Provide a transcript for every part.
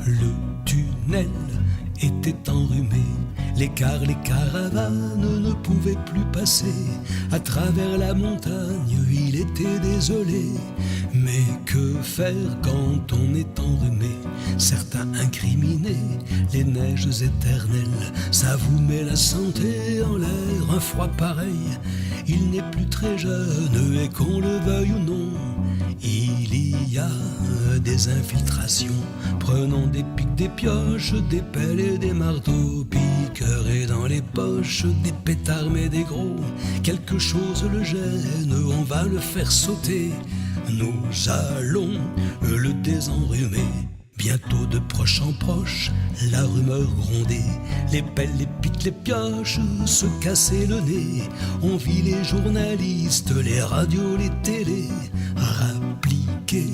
Le tunnel était enrhumé, les caravanes ne pouvaient plus passer. À travers la montagne, il était désolé. Mais que faire quand on est enrhumé? Certains incriminaient les neiges éternelles. Ça vous met la santé en l'air, un froid pareil. Il n'est plus très jeune et qu'on le veuille ou non, il y a des infiltrations, prenant des pics, des pioches, des pelles et des marteaux, piqueurs et dans les poches, des pétards mais des gros. Quelque chose le gêne, on va le faire sauter. Nous allons le désenrhumer. Bientôt de proche en proche, la rumeur grondait. Les pelles, les pics, les pioches se cassaient le nez. On vit les journalistes, les radios, les télés rappliquer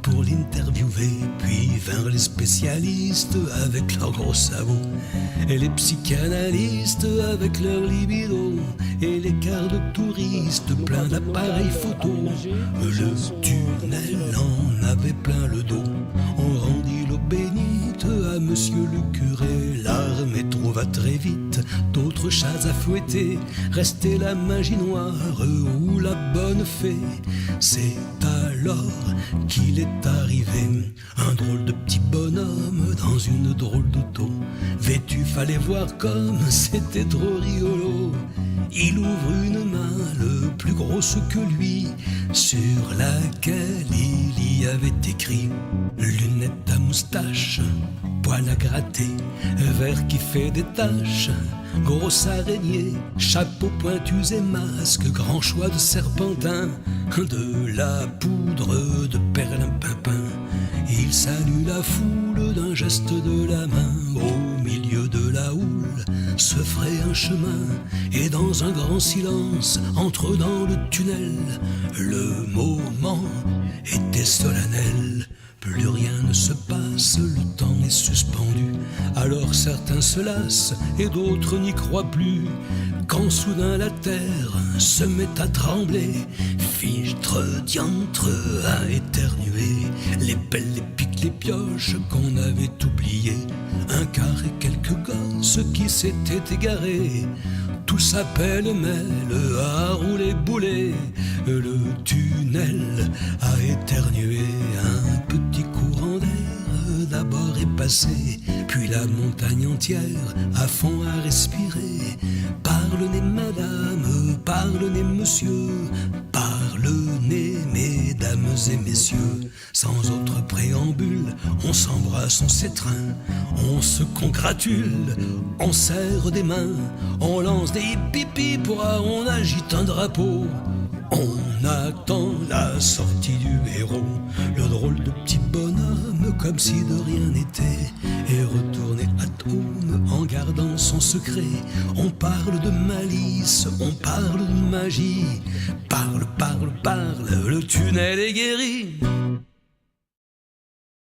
pour l'interviewer. Puis vinrent les spécialistes avec leurs gros sabots, et les psychanalystes avec leur libido, et les quarts de touristes plein d'appareils photo. Le tunnel en avait plein le dos. On rendit l'eau bénite à monsieur le curé. L'armée trouva très vite d'autres chats à fouetter. Restait la magie noire ou la bonne fée. C'est alors qu'il est arrivé un drôle de petit bonhomme dans une drôle d'auto. Vêtu, fallait voir comme c'était trop rigolo. Il ouvre une main le plus grosse que lui, sur laquelle il y avait écrit lunettes à moustache, poil à gratter, verre qui fait des taches, grosse araignée, chapeau pointus et masque, grand choix de serpentin, de la poudre de perlimpinpin. Il salue la foule d'un geste de la main. Au milieu de la houle se ferait un chemin, et dans un grand silence entre dans le tunnel. Le moment était solennel. Plus rien ne se passe, le temps est suspendu. Alors certains se lassent et d'autres n'y croient plus, quand soudain la terre se met à trembler. Fichtre, diantre, à éternuer. Les pelles, les pics, les pioches qu'on avait oubliées. Un quart et quelques gosses qui s'étaient égarés. Tout s'appelle mêle à rouler boulet. Le tunnel a éternué. Un petit courant d'air d'abord est passé, puis la montagne entière à fond à respirer. Par le nez madame, par le nez monsieur, par le nez mesdames et messieurs. Sans autre préambule, on s'embrasse, on s'étreint, on se congratule, on serre des mains, on lance des pipis, on agite un drapeau. On attend la sortie du héros, le drôle de petit bonhomme, comme si de rien n'était, est retourné à home en gardant son secret. On parle de malice, on parle de magie, parle, le tunnel est guéri.